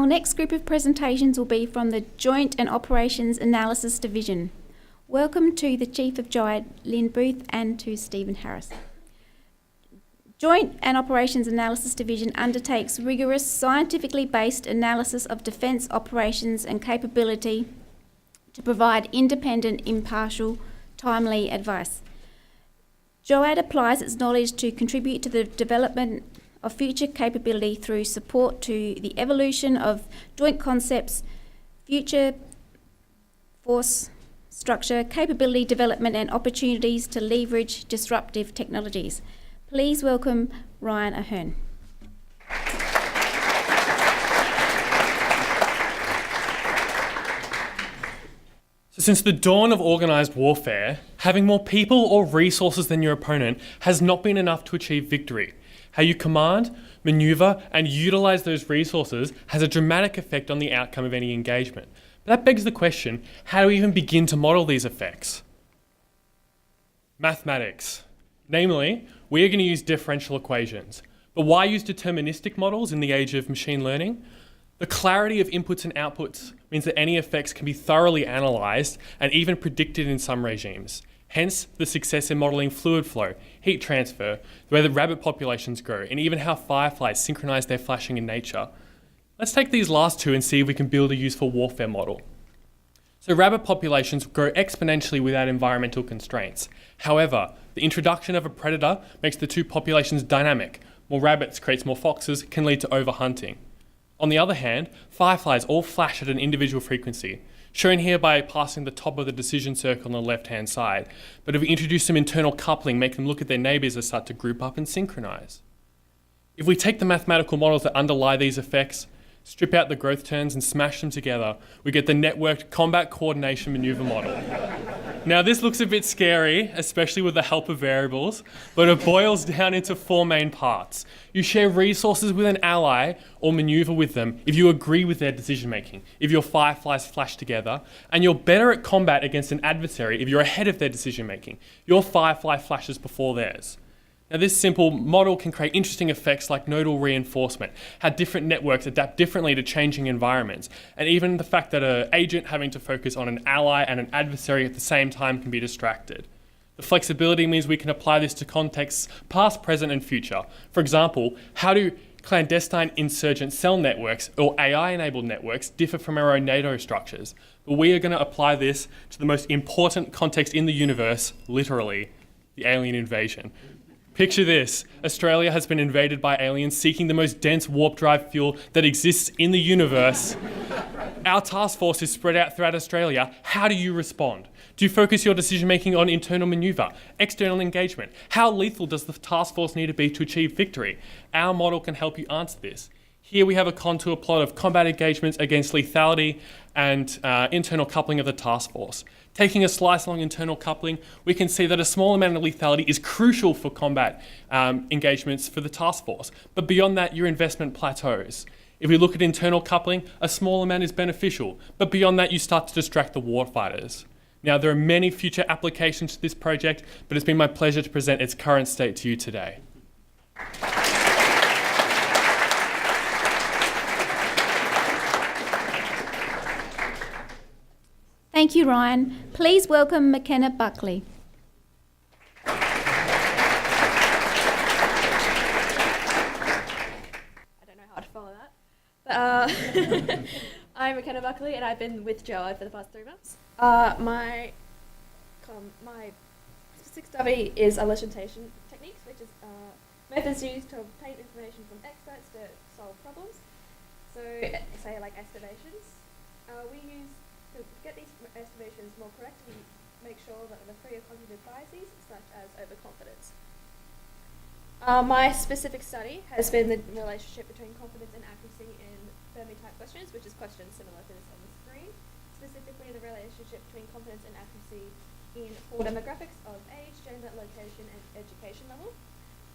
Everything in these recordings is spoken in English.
Our next group of presentations will be from the Joint and Operations Analysis Division. Welcome to the Chief of JOAD, Lynn Booth, and to Stephen Harris. Joint and Operations Analysis Division undertakes rigorous, scientifically based analysis of defence operations and capability to provide independent, impartial, timely advice. JOAD applies its knowledge to contribute to the development of future capability through support to the evolution of joint concepts, future force structure, capability development and opportunities to leverage disruptive technologies. Please welcome Ryan Ahern. So since the dawn of organised warfare, having more people or resources than your opponent has not been enough to achieve victory. How you command, manoeuvre and utilise those resources has a dramatic effect on the outcome of any engagement. But that begs the question, how do we even begin to model these effects? Mathematics. Namely, we are going to use differential equations. But why use deterministic models in the age of machine learning? The clarity of inputs and outputs means that any effects can be thoroughly analysed and even predicted in some regimes. Hence, the success in modelling fluid flow, heat transfer, the way that rabbit populations grow, and even how fireflies synchronise their flashing in nature. Let's take these last two and see if we can build a useful warfare model. So rabbit populations grow exponentially without environmental constraints. However, the introduction of a predator makes the two populations dynamic. More rabbits creates more foxes, can lead to overhunting. On the other hand, fireflies all flash at an individual frequency, shown here by passing the top of the decision circle on the left-hand side. But if we introduce some internal coupling, make them look at their neighbours, they start to group up and synchronise. If we take the mathematical models that underlie these effects, strip out the growth terms and smash them together, we get the networked combat coordination manoeuvre model. Now this looks a bit scary, especially with the help of variables, but it boils down into four main parts. You share resources with an ally or manoeuvre with them if you agree with their decision making, if your fireflies flash together, and you're better at combat against an adversary if you're ahead of their decision making. Your firefly flashes before theirs. Now this simple model can create interesting effects like nodal reinforcement, how different networks adapt differently to changing environments, and even the fact that an agent having to focus on an ally and an adversary at the same time can be distracted. The flexibility means we can apply this to contexts past, present and future. For example, how do clandestine insurgent cell networks or AI-enabled networks differ from our own NATO structures? But we are going to apply this to the most important context in the universe, literally, the alien invasion. Picture this, Australia has been invaded by aliens seeking the most dense warp drive fuel that exists in the universe. Our task force is spread out throughout Australia. How do you respond? Do you focus your decision making on internal manoeuvre, external engagement? How lethal does the task force need to be to achieve victory? Our model can help you answer this. Here we have a contour plot of combat engagements against lethality and internal coupling of the task force. Taking a slice along internal coupling, we can see that a small amount of lethality is crucial for combat engagements for the task force. But beyond that, your investment plateaus. If we look at internal coupling, a small amount is beneficial. But beyond that, you start to distract the warfighters. Now, there are many future applications to this project, but it's been my pleasure to present its current state to you today. Thank you, Ryan. Please welcome McKenna Buckley. I don't know how to follow that. But, I'm McKenna Buckley and I've been with JOAD for the past 3 months. My specific study is elucidation techniques, which is methods used to obtain information from experts to solve problems. So, say like estimations. We use to get these estimations more correct, we make sure that they're free of cognitive biases, such as overconfidence. My specific study has been the relationship between confidence and accuracy in Fermi-type questions, which is questions similar to this on the screen, specifically the relationship between confidence and accuracy in 4 demographics of age, gender, location, and education level.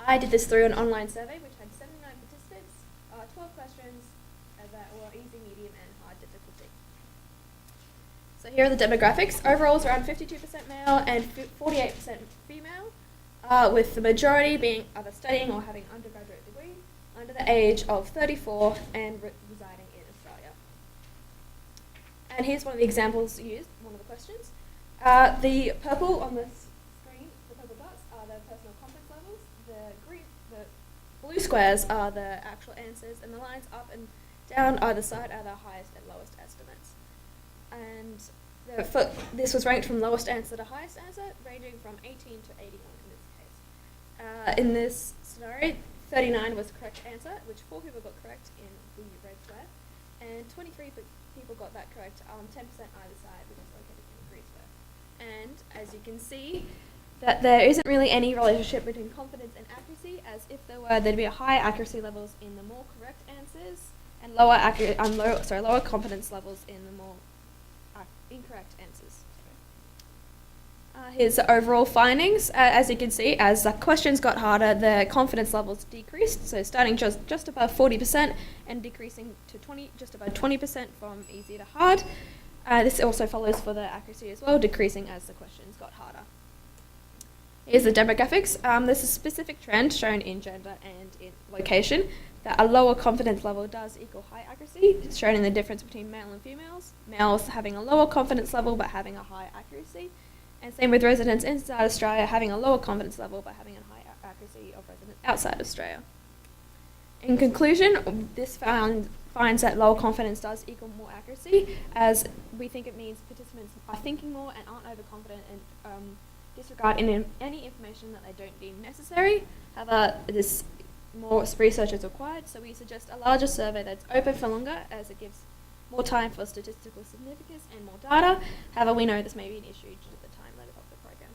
I did this through an online survey, which had 79 participants, 12 questions that were easy, medium, and hard difficulty. So here are the demographics. Overall, it's around 52% male and 48% female, with the majority being either studying or having undergraduate degree under the age of 34 and residing in Australia. And here's one of the examples used, one of the questions. The purple on the screen, the purple dots, are the personal confidence levels. The blue squares are the actual answers, and the lines up and down either side are the highest and lowest estimates. And this was ranked from lowest answer to highest answer, ranging from 18 to 81 in this case. In this scenario, 39 was the correct answer, which 4 people got correct in the red square, and 23 people got that correct on 10% either side, which is located in the green square. And as you can see, that there isn't really any relationship between confidence and accuracy, as if there were, there'd be a higher accuracy levels in the more correct answers, and lower confidence levels in the more incorrect answers. Here's the overall findings. As you can see, as the questions got harder, the confidence levels decreased, so starting just above 40% and decreasing to just about 20% from easy to hard. This also follows for the accuracy as well, decreasing as the questions got harder. Here's the demographics. There's a specific trend shown in gender and in location that a lower confidence level does equal high accuracy. It's shown in the difference between male and females. Males having a lower confidence level but having a high accuracy. And same with residents inside Australia having a lower confidence level but having a high accuracy of residents outside Australia. In conclusion, this finds that lower confidence does equal more accuracy, as we think it means participants are thinking more and aren't overconfident and disregard any information that they don't deem necessary. However, more research is required, so we suggest a larger survey that's open for longer, as it gives more time for statistical significance and more data. However, we know this may be an issue due to the time limit of the program.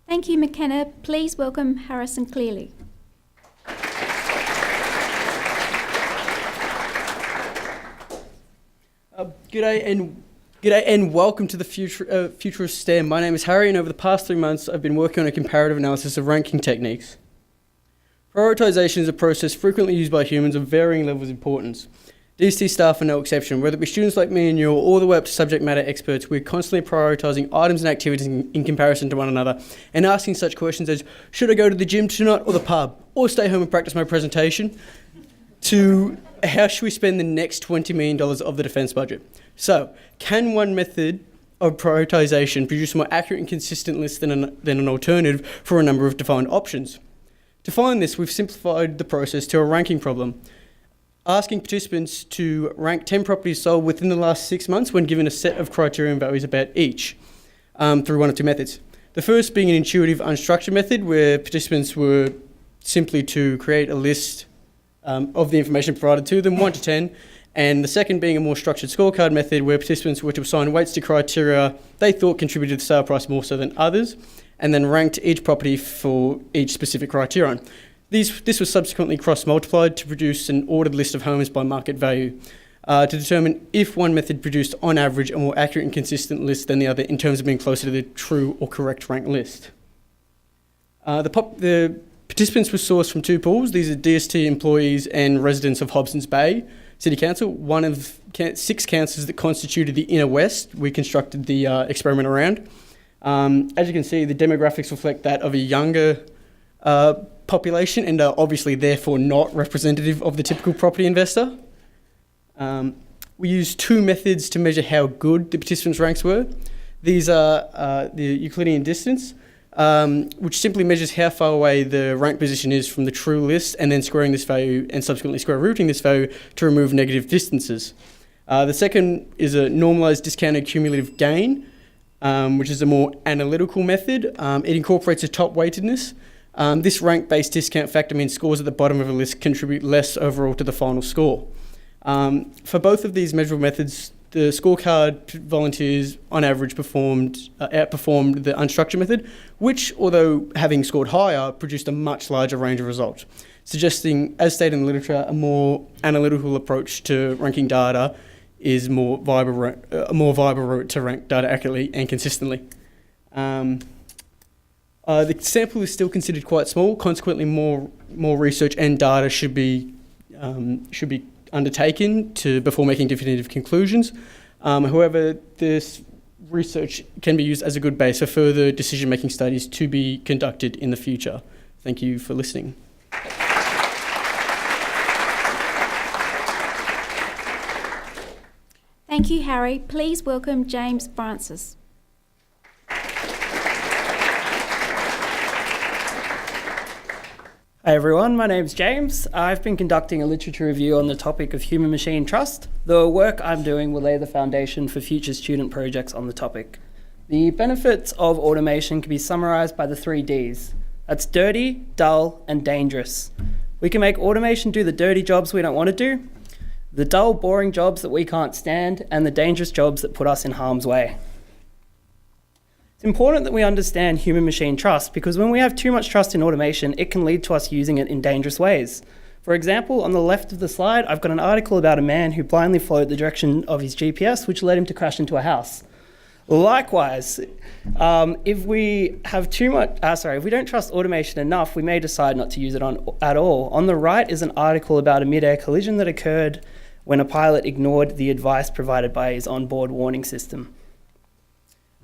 Thank you, McKenna. Please welcome Harris and Cleary. G'day and welcome to the future of STEM. My name is Harry, and over the past 3 months I've been working on a comparative analysis of ranking techniques. Prioritisation is a process frequently used by humans of varying levels of importance. DST staff are no exception. Whether it be students like me and you or all the way up to subject matter experts, we're constantly prioritising items and activities in comparison to one another and asking such questions as, should I go to the gym tonight or the pub, or stay home and practice my presentation, to how should we spend the next $20 million of the defence budget? So, can one method of prioritisation produce a more accurate and consistent list than an alternative for a number of defined options? To find this, we've simplified the process to a ranking problem, asking participants to rank 10 properties sold within the last 6 months when given a set of criterion values about each through one of two methods. The first being an intuitive unstructured method where participants were simply to create a list of the information provided to them, 1 to 10, and the second being a more structured scorecard method where participants were to assign weights to criteria they thought contributed to the sale price more so than others, and then ranked each property for each specific criterion. This was subsequently cross-multiplied to produce an ordered list of homes by market value to determine if one method produced, on average, a more accurate and consistent list than the other in terms of being closer to the true or correct ranked list. The participants were sourced from 2 pools. These are DST employees and residents of Hobsons Bay City Council, one of 6 councils that constituted the Inner West we constructed the experiment around. As you can see, the demographics reflect that of a younger population and are obviously therefore not representative of the typical property investor. We used 2 methods to measure how good the participants' ranks were. These are the Euclidean distance, which simply measures how far away the rank position is from the true list, and then squaring this value and subsequently square rooting this value to remove negative distances. The second is a normalised discounted cumulative gain, which is a more analytical method. It incorporates a top weightedness. This rank-based discount factor means scores at the bottom of a list contribute less overall to the final score. For both of these measurable methods, the scorecard volunteers on average outperformed the unstructured method, which, although having scored higher, produced a much larger range of results, suggesting, as stated in the literature, a more analytical approach to ranking data is a more viable route to rank data accurately and consistently. The sample is still considered quite small. Consequently, more research and data should be undertaken before making definitive conclusions. However, research can be used as a good base for further decision-making studies to be conducted in the future. Thank you for listening. Thank you, Harry. Please welcome James Francis. Hi everyone, my name's James. I've been conducting a literature review on the topic of human-machine trust. The work I'm doing will lay the foundation for future student projects on the topic. The benefits of automation can be summarised by the 3 Ds. That's dirty, dull, and dangerous. We can make automation do the dirty jobs we don't want to do, the dull, boring jobs that we can't stand, and the dangerous jobs that put us in harm's way. It's important that we understand human-machine trust because when we have too much trust in automation, it can lead to us using it in dangerous ways. For example, on the left of the slide, I've got an article about a man who blindly followed the direction of his GPS, which led him to crash into a house. Likewise, if we don't trust automation enough, we may decide not to use it at all. On the right is an article about a mid-air collision that occurred when a pilot ignored the advice provided by his onboard warning system.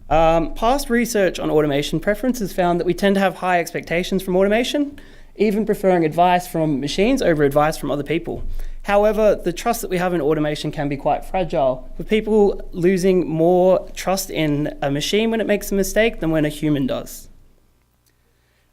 Past research on automation preferences found that we tend to have high expectations from automation, even preferring advice from machines over advice from other people. However, the trust that we have in automation can be quite fragile, with people losing more trust in a machine when it makes a mistake than when a human does.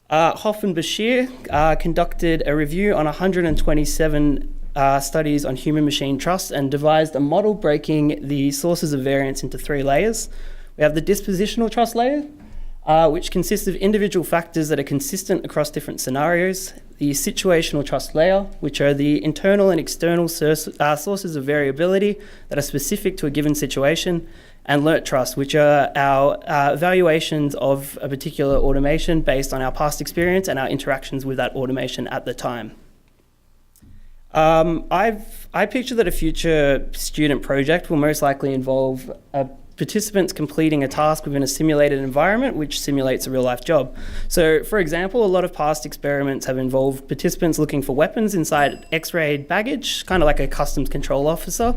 Hoff and Bashir conducted a review on 127 studies on human-machine trust and devised a model breaking the sources of variance into 3 layers. We have the dispositional trust layer, which consists of individual factors that are consistent across different scenarios. The situational trust layer, which are the internal and external sources of variability that are specific to a given situation. And learnt trust, which are our evaluations of a particular automation based on our past experience and our interactions with that automation at the time. I picture that a future student project will most likely involve participants completing a task within a simulated environment which simulates a real-life job. So, for example, a lot of past experiments have involved participants looking for weapons inside X-rayed baggage, kind of like a customs control officer.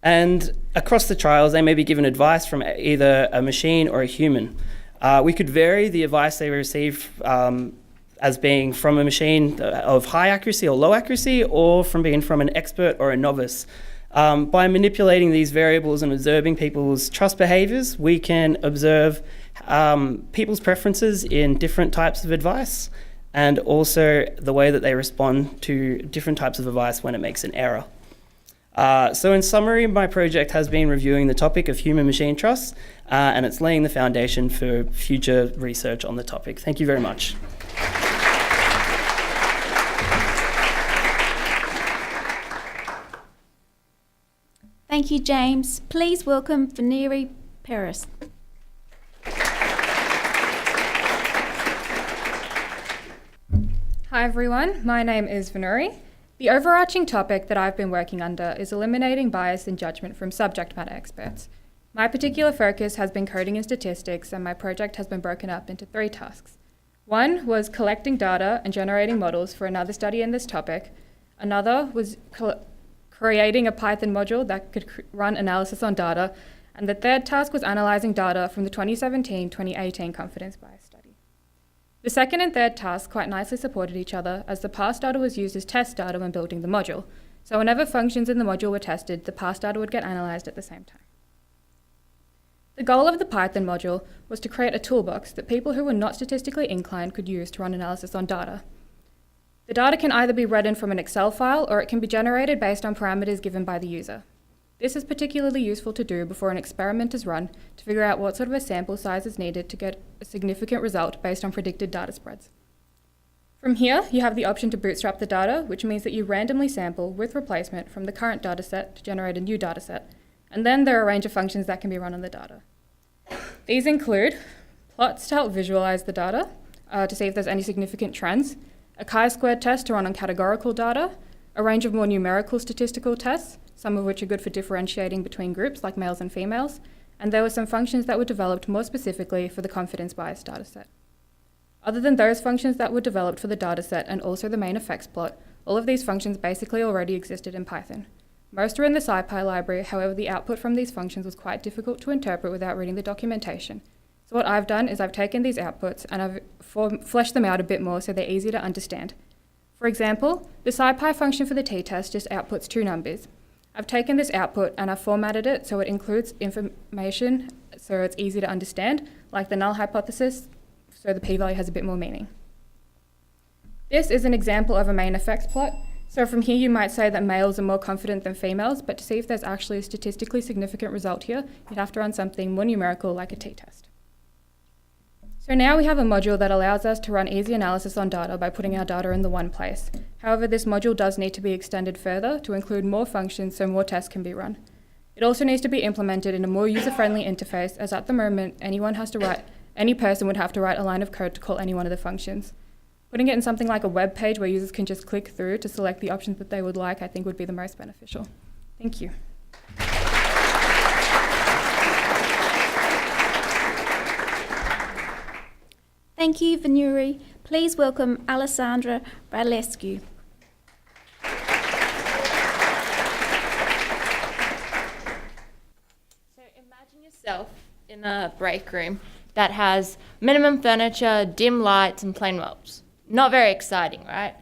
And across the trials, they may be given advice from either a machine or a human. We could vary the advice they receive as being from a machine of high accuracy or low accuracy, or from being from an expert or a novice. By manipulating these variables and observing people's trust behaviours, we can observe people's preferences in different types of advice and also the way that they respond to different types of advice when it makes an error. So in summary, my project has been reviewing the topic of human-machine trust and it's laying the foundation for future research on the topic. Thank you very much. Thank you, James. Please welcome Vinuri Peiris. Hi everyone, my name is Vinuri. The overarching topic that I've been working under is eliminating bias in judgment from subject matter experts. My particular focus has been coding and statistics, and my project has been broken up into 3 tasks. One was collecting data and generating models for another study in this topic. Another was creating a Python module that could run analysis on data. And the third task was analysing data from the 2017-2018 confidence bias study. The second and third tasks quite nicely supported each other, as the past data was used as test data when building the module. So whenever functions in the module were tested, the past data would get analysed at the same time. The goal of the Python module was to create a toolbox that people who were not statistically inclined could use to run analysis on data. The data can either be read in from an Excel file, or it can be generated based on parameters given by the user. This is particularly useful to do before an experiment is run to figure out what sort of a sample size is needed to get a significant result based on predicted data spreads. From here, you have the option to bootstrap the data, which means that you randomly sample with replacement from the current dataset to generate a new dataset, and then there are a range of functions that can be run on the data. These include plots to help visualize the data, to see if there's any significant trends, a chi-squared test to run on categorical data, a range of more numerical statistical tests, some of which are good for differentiating between groups like males and females, and there were some functions that were developed more specifically for the confidence bias dataset. Other than those functions that were developed for the dataset and also the main effects plot, all of these functions basically already existed in Python. Most are in the SciPy library, however the output from these functions was quite difficult to interpret without reading the documentation. So what I've done is I've taken these outputs and I've fleshed them out a bit more so they're easy to understand. For example, the SciPy function for the t-test just outputs 2 numbers. I've taken this output and I've formatted it so it includes information so it's easy to understand, like the null hypothesis, so the p-value has a bit more meaning. This is an example of a main effects plot. So from here you might say that males are more confident than females, but to see if there's actually a statistically significant result here, you'd have to run something more numerical like a t-test. So now we have a module that allows us to run easy analysis on data by putting our data in the one place. However, this module does need to be extended further to include more functions so more tests can be run. It also needs to be implemented in a more user-friendly interface, as at the moment any person would have to write a line of code to call any one of the functions. Putting it in something like a web page where users can just click through to select the options that they would like, I think would be the most beneficial. Thank you. Thank you, Vinuri. Please welcome Alessandra Radulescu. So imagine yourself in a break room that has minimum furniture, dim lights, and plain bulbs. Not very exciting, right?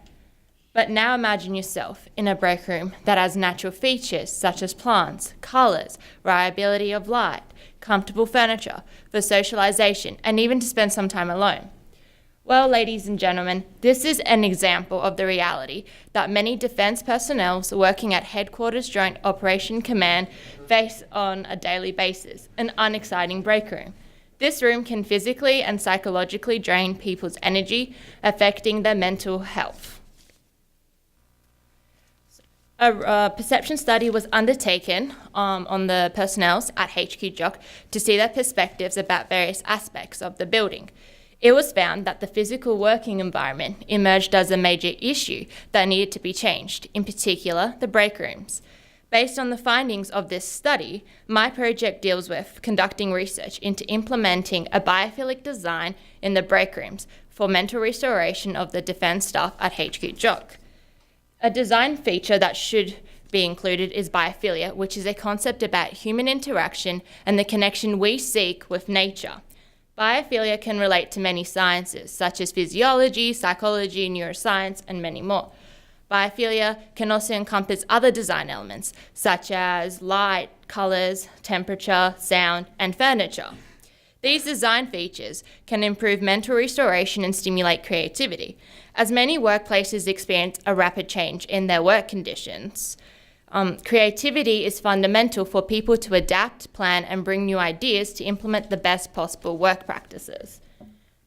But now imagine yourself in a break room that has natural features such as plants, colours, variability of light, comfortable furniture for socialisation, and even to spend some time alone. Well, ladies and gentlemen, this is an example of the reality that many defence personnel working at Headquarters Joint Operation Command face on a daily basis, an unexciting break room. This room can physically and psychologically drain people's energy, affecting their mental health. A perception study was undertaken on the personnel at HQ JOC to see their perspectives about various aspects of the building. It was found that the physical working environment emerged as a major issue that needed to be changed, in particular the break rooms. Based on the findings of this study, my project deals with conducting research into implementing a biophilic design in the break rooms for mental restoration of the defence staff at HQ JOC. A design feature that should be included is biophilia, which is a concept about human interaction and the connection we seek with nature. Biophilia can relate to many sciences, such as physiology, psychology, neuroscience, and many more. Biophilia can also encompass other design elements, such as light, colours, temperature, sound, and furniture. These design features can improve mental restoration and stimulate creativity. As many workplaces experience a rapid change in their work conditions, creativity is fundamental for people to adapt, plan, and bring new ideas to implement the best possible work practices.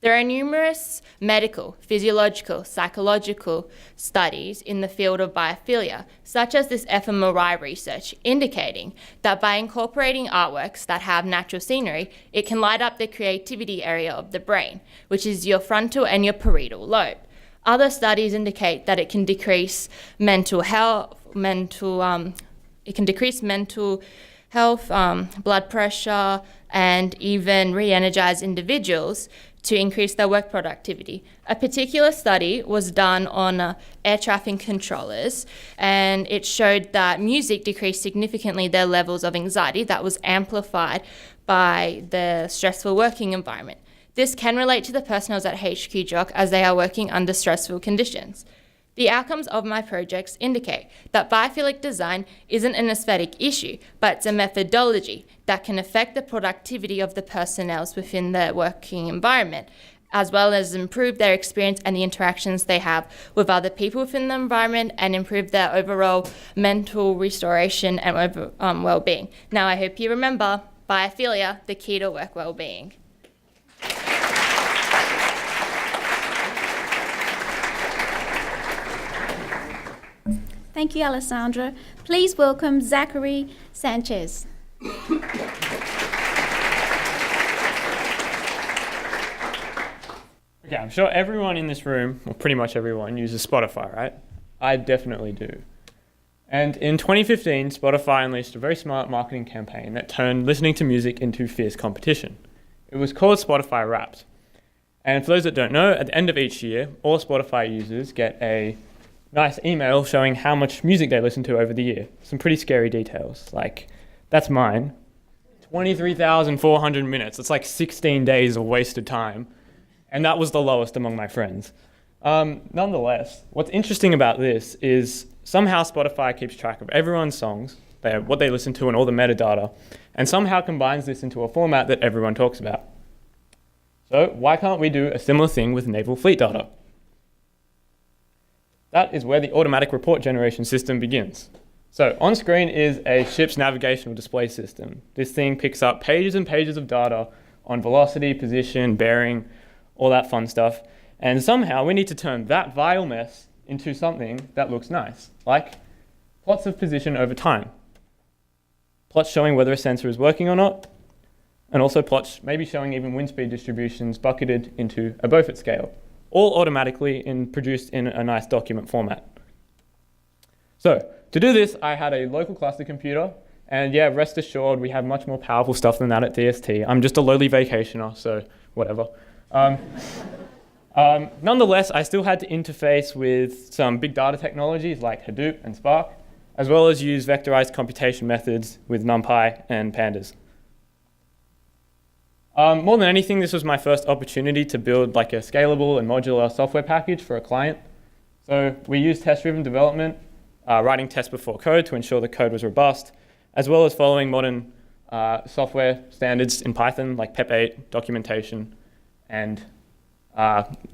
There are numerous medical, physiological, psychological studies in the field of biophilia, such as this fMRI research, indicating that by incorporating artworks that have natural scenery, it can light up the creativity area of the brain, which is your frontal and your parietal lobe. Other studies indicate that it can decrease mental health, blood pressure, and even re-energize individuals to increase their work productivity. A particular study was done on air traffic controllers, and it showed that music decreased significantly their levels of anxiety that was amplified by the stressful working environment. This can relate to the personnel at HQ JOC as they are working under stressful conditions. The outcomes of my projects indicate that biophilic design isn't an aesthetic issue, but it's a methodology that can affect the productivity of the personnel within their working environment, as well as improve their experience and the interactions they have with other people within the environment, and improve their overall mental restoration and well-being. Now, I hope you remember biophilia, the key to work well-being. Thank you, Alessandra. Please welcome Zachary Sanchez. Okay, I'm sure everyone in this room, or pretty much everyone, uses Spotify, right? I definitely do. And in 2015, Spotify unleashed a very smart marketing campaign that turned listening to music into fierce competition. It was called Spotify Wrapped. And for those that don't know, at the end of each year, all Spotify users get a nice email showing how much music they listen to over the year. Some pretty scary details, like that's mine. 23,400 minutes. It's like 16 days of wasted time. And that was the lowest among my friends. Nonetheless, what's interesting about this is somehow Spotify keeps track of everyone's songs, what they listen to and all the metadata, and somehow combines this into a format that everyone talks about. So why can't we do a similar thing with naval fleet data? That is where the automatic report generation system begins. So on screen is a ship's navigational display system. This thing picks up pages and pages of data on velocity, position, bearing, all that fun stuff. And somehow we need to turn that vile mess into something that looks nice, like plots of position over time. Plots showing whether a sensor is working or not, and also plots maybe showing even wind speed distributions bucketed into a Beaufort scale, all automatically produced in a nice document format. So to do this, I had a local cluster computer, and yeah, rest assured, we have much more powerful stuff than that at DST. I'm just a lowly vacationer, so whatever. Nonetheless, I still had to interface with some big data technologies like Hadoop and Spark, as well as use vectorized computation methods with NumPy and Pandas. More than anything, this was my first opportunity to build like a scalable and modular software package for a client. So we used test-driven development, writing tests before code to ensure the code was robust, as well as following modern software standards in Python like PEP8, documentation, and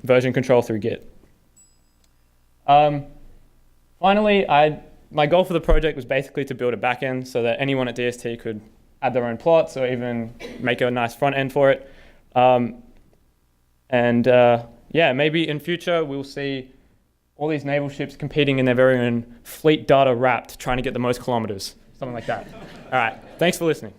version control through Git. Finally, my goal for the project was basically to build a backend so that anyone at DST could add their own plots or even make a nice front end for it. Yeah, maybe in future we'll see all these naval ships competing in their very own fleet data wrapped, trying to get the most kilometers, something like that. All right, thanks for listening.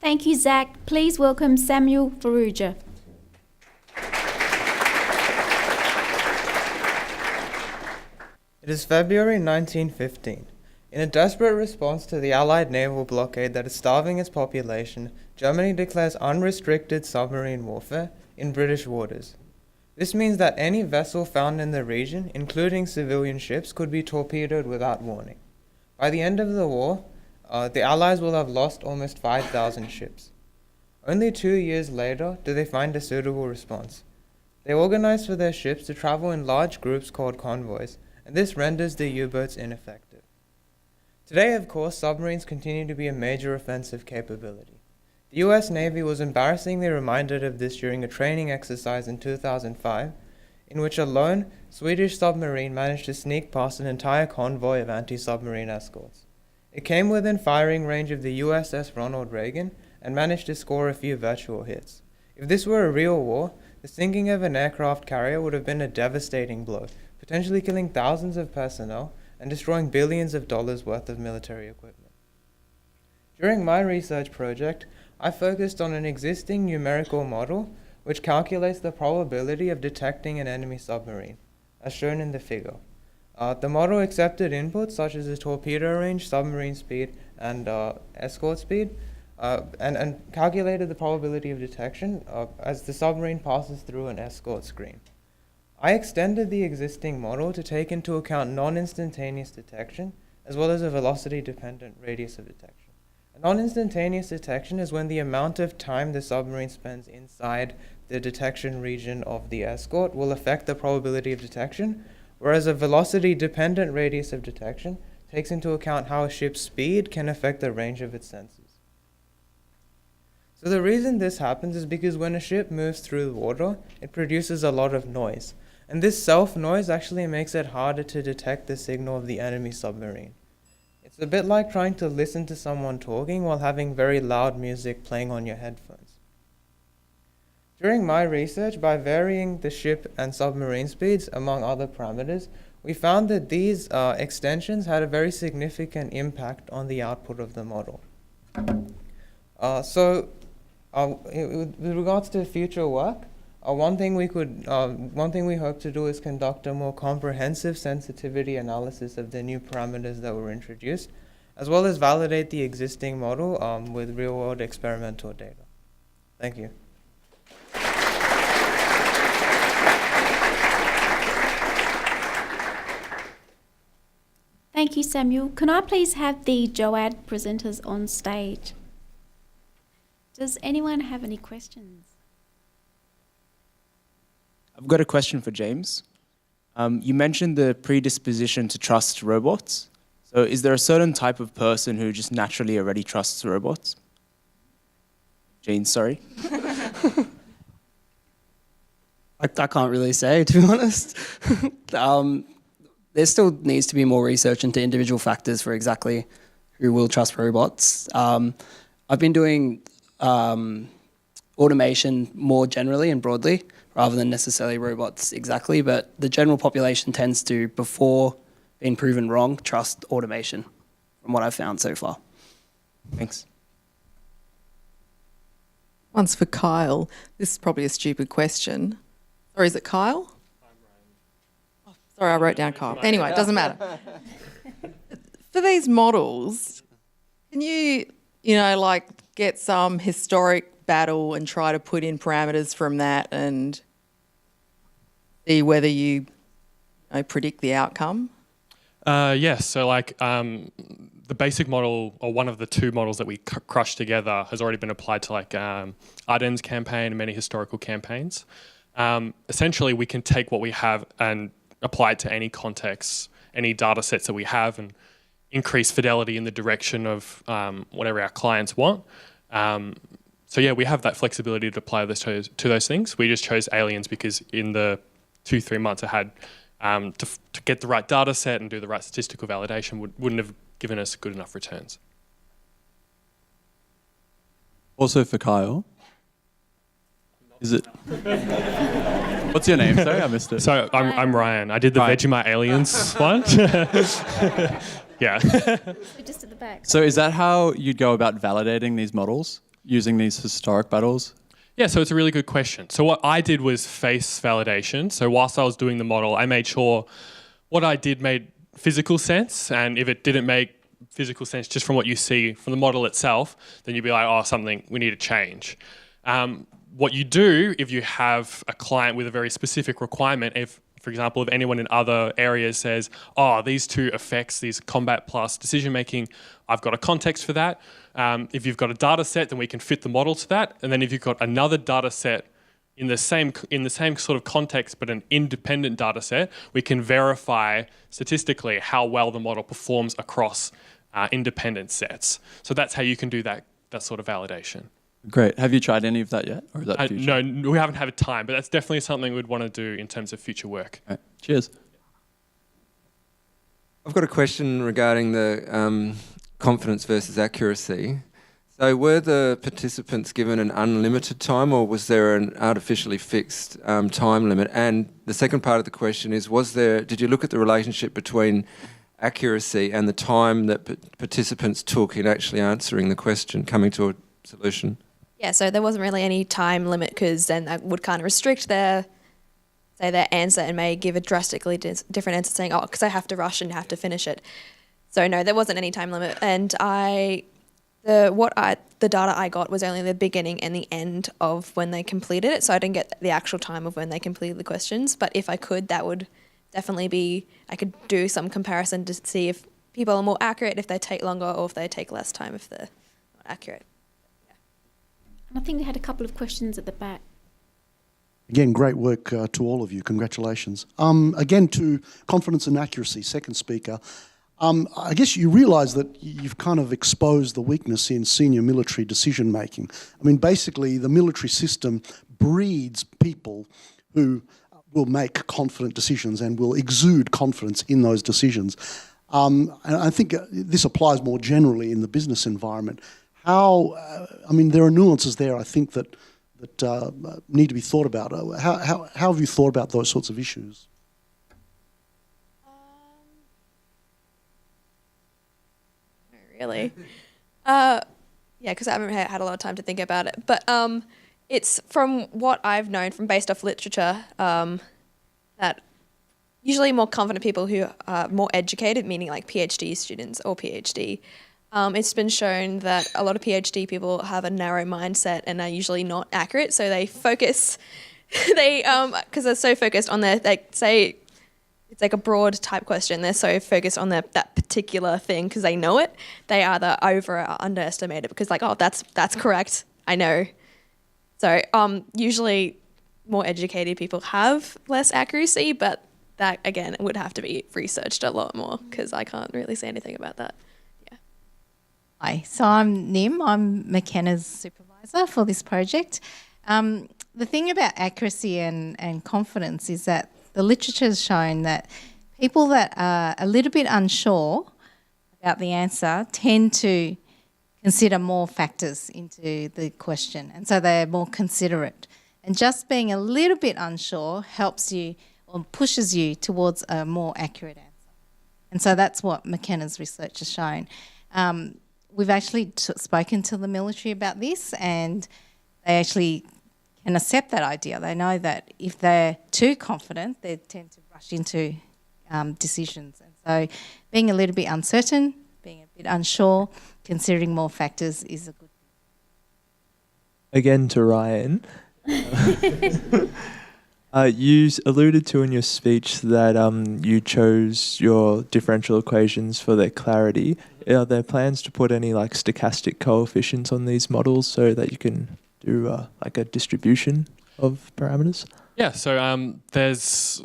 Thank you, Zach. Please welcome Samuel Thirurajah. It is February 1915. In a desperate response to the Allied naval blockade that is starving its population, Germany declares unrestricted submarine warfare in British waters. This means that any vessel found in the region, including civilian ships, could be torpedoed without warning. By the end of the war, the Allies will have lost almost 5,000 ships. Only 2 years later do they find a suitable response. They organize for their ships to travel in large groups called convoys, and this renders the U-boats ineffective. Today, of course, submarines continue to be a major offensive capability. The US Navy was embarrassingly reminded of this during a training exercise in 2005, in which a lone Swedish submarine managed to sneak past an entire convoy of anti-submarine escorts. It came within firing range of the USS Ronald Reagan and managed to score a few virtual hits. If this were a real war, the sinking of an aircraft carrier would have been a devastating blow, potentially killing thousands of personnel and destroying billions of dollars worth of military equipment. During my research project, I focused on an existing numerical model which calculates the probability of detecting an enemy submarine, as shown in the figure. The model accepted inputs such as the torpedo range, submarine speed, and escort speed, and calculated the probability of detection as the submarine passes through an escort screen. I extended the existing model to take into account non-instantaneous detection, as well as a velocity-dependent radius of detection. A non-instantaneous detection is when the amount of time the submarine spends inside the detection region of the escort will affect the probability of detection, whereas a velocity-dependent radius of detection takes into account how a ship's speed can affect the range of its sensors. So the reason this happens is because when a ship moves through the water, it produces a lot of noise. And this self-noise actually makes it harder to detect the signal of the enemy submarine. It's a bit like trying to listen to someone talking while having very loud music playing on your headphones. During my research, by varying the ship and submarine speeds, among other parameters, we found that these extensions had a very significant impact on the output of the model. With regards to future work, one thing we hope to do is conduct a more comprehensive sensitivity analysis of the new parameters that were introduced, as well as validate the existing model with real-world experimental data. Thank you. Thank you, Samuel. Can I please have the JOAD presenters on stage? Does anyone have any questions? I've got a question for James. You mentioned the predisposition to trust robots. So is there a certain type of person who just naturally already trusts robots? Jane, sorry. I can't really say, to be honest. There still needs to be more research into individual factors for exactly who will trust robots. I've been doing automation more generally and broadly, rather than necessarily robots exactly, but the general population tends to, before being proven wrong, trust automation, from what I've found so far. Thanks. Once for Kyle. This is probably a stupid question. Or is it Kyle? Oh, sorry, I wrote down Kyle. Anyway, it doesn't matter. For these models, can you like get some historic battle and try to put in parameters from that and see whether you predict the outcome? Yes, so like the basic model, or one of the two models that we crushed together, has already been applied to like Ahern's campaign and many historical campaigns. Essentially, we can take what we have and apply it to any context, any data sets that we have, and increase fidelity in the direction of whatever our clients want. So yeah, we have that flexibility to apply this to those things. We just chose aliens because in the 2-3 months I had to get the right data set and do the right statistical validation wouldn't have given us good enough returns. Also for Kyle. Is it? What's your name? Sorry, I missed it. So I'm Ryan. I did the Vegemite aliens one. Yeah. Just at the back. So is that how you'd go about validating these models, using these historic battles? Yeah, so it's a really good question. So what I did was face validation. So whilst I was doing the model, I made sure what I did made physical sense, and if it didn't make physical sense just from what you see from the model itself, then you'd be like, oh, something we need to change. What you do if you have a client with a very specific requirement, if, for example, if anyone in other areas says, oh, these two effects, these combat plus decision making, I've got a context for that. If you've got a data set, then we can fit the model to that. And then if you've got another data set in the same sort of context, but an independent data set, we can verify statistically how well the model performs across independent sets. So that's how you can do that sort of validation. Great. Have you tried any of that yet? Or is that future? No, we haven't had time, but that's definitely something we'd want to do in terms of future work. Right. Cheers. I've got a question regarding the confidence versus accuracy. So were the participants given an unlimited time, or was there an artificially fixed time limit? And the second part of the question is, did you look at the relationship between accuracy and the time that participants took in actually answering the question, coming to a solution? Yeah, so there wasn't really any time limit, because then that would kind of restrict their answer and may give a drastically different answer, saying, oh, because I have to rush and have to finish it. So no, there wasn't any time limit. And the data I got was only the beginning and the end of when they completed it. So I didn't get the actual time of when they completed the questions. But if I could, that would definitely be, I could do some comparison to see if people are more accurate if they take longer, or if they take less time if they're not accurate. I think we had a couple of questions at the back. Again, great work to all of you. Congratulations. Again, to confidence and accuracy, second speaker. I guess you realise that you've kind of exposed the weakness in senior military decision making. I mean, basically, the military system breeds people who will make confident decisions and will exude confidence in those decisions. And I think this applies more generally in the business environment. There are nuances there, I think, that need to be thought about. How have you thought about those sorts of issues? Not really. Yeah, because I haven't had a lot of time to think about it. But it's from what I've known from based off literature that usually more confident people who are more educated, meaning like PhD students or PhD, it's been shown that a lot of PhD people have a narrow mindset and are usually not accurate. So they focus, because they're so focused on their, like, say, it's like a broad type question. They're so focused on that particular thing because they know it. They either over or underestimate it because like, oh, that's correct. I know. So usually more educated people have less accuracy, but that again would have to be researched a lot more because I can't really say anything about that. Yeah. Hi, so I'm Nim. I'm McKenna's supervisor for this project. The thing about accuracy and confidence is that the literature has shown that people that are a little bit unsure about the answer tend to consider more factors into the question, and so they're more considerate. And just being a little bit unsure helps you or pushes you towards a more accurate answer. And so that's what McKenna's research has shown. We've actually spoken to the military about this, and they actually can accept that idea. They know that if they're too confident, they tend to rush into decisions. And so being a little bit uncertain, being a bit unsure, considering more factors is a good thing. Again to Ryan. You alluded to in your speech that you chose your differential equations for their clarity. Are there plans to put any like stochastic coefficients on these models so that you can do like a distribution of parameters? Yeah, so there's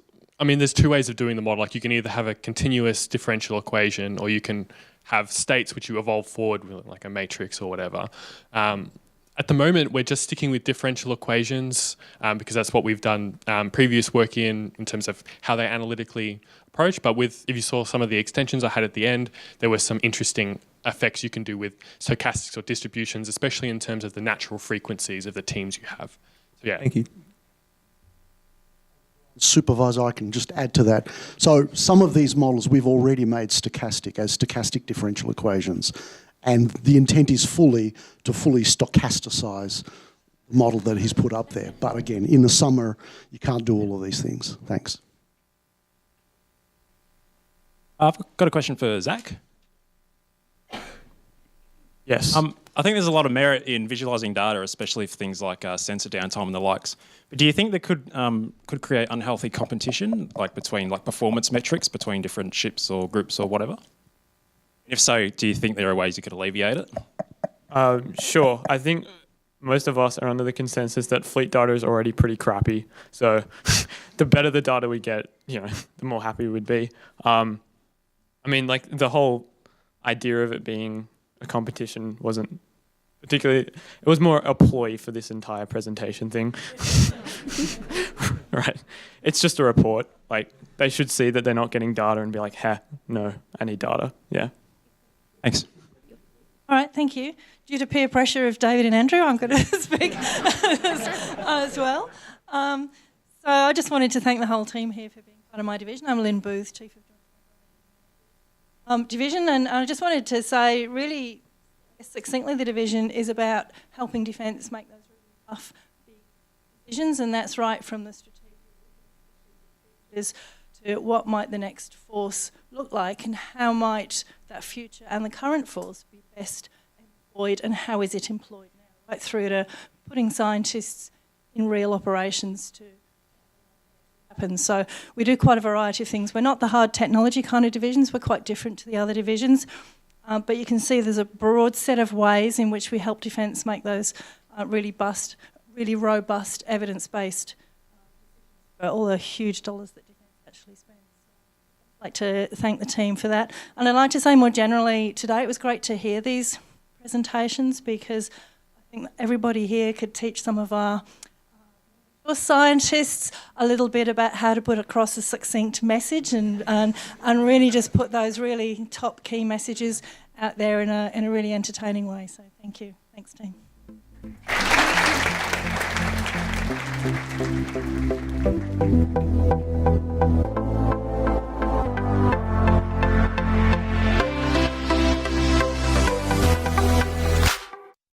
two ways of doing the model. Like you can either have a continuous differential equation or you can have states which you evolve forward with like a matrix or whatever. At the moment, we're just sticking with differential equations because that's what we've done previous work in terms of how they analytically approach. But if you saw some of the extensions I had at the end, there were some interesting effects you can do with stochastics or distributions, especially in terms of the natural frequencies of the teams you have. So yeah. Thank you. Supervisor, I can just add to that. So some of these models we've already made stochastic as stochastic differential equations. And the intent is to fully stochasticize the model that he's put up there. But again, in the summer, you can't do all of these things. Thanks. I've got a question for Zach. Yes. I think there's a lot of merit in visualizing data, especially for things like sensor downtime and the likes. But do you think that could create unhealthy competition, like between like performance metrics between different ships or groups or whatever? If so, do you think there are ways you could alleviate it? Sure. I think most of us are under the consensus that fleet data is already pretty crappy. So the better the data we get, the more happy we'd be. Like the whole idea of it being a competition wasn't particularly, it was more a ploy for this entire presentation thing. Right. It's just a report. Like they should see that they're not getting data and be like, no, I need data. Yeah. Thanks. All right, thank you. Due to peer pressure of David and Andrew, I'm going to speak as well. So I just wanted to thank the whole team here for being part of my division. I'm Lynn Booth, Chief of Division, and I just wanted to say really succinctly the division is about helping defence make those really tough big decisions, and that's right from the strategic to what might the next force look like and how might that future and the current force be best employed and how is it employed now, right through to putting scientists in real operations to happen. So we do quite a variety of things. We're not the hard technology kind of divisions, we're quite different to the other divisions, but you can see there's a broad set of ways in which we help defence make those really robust, evidence-based, all the huge dollars that actually spend. I'd like to thank the team for that. And I'd like to say more generally today, it was great to hear these presentations because I think everybody here could teach some of our scientists a little bit about how to put across a succinct message and really just put those really top key messages out there in a really entertaining way. So thank you. Thanks, team.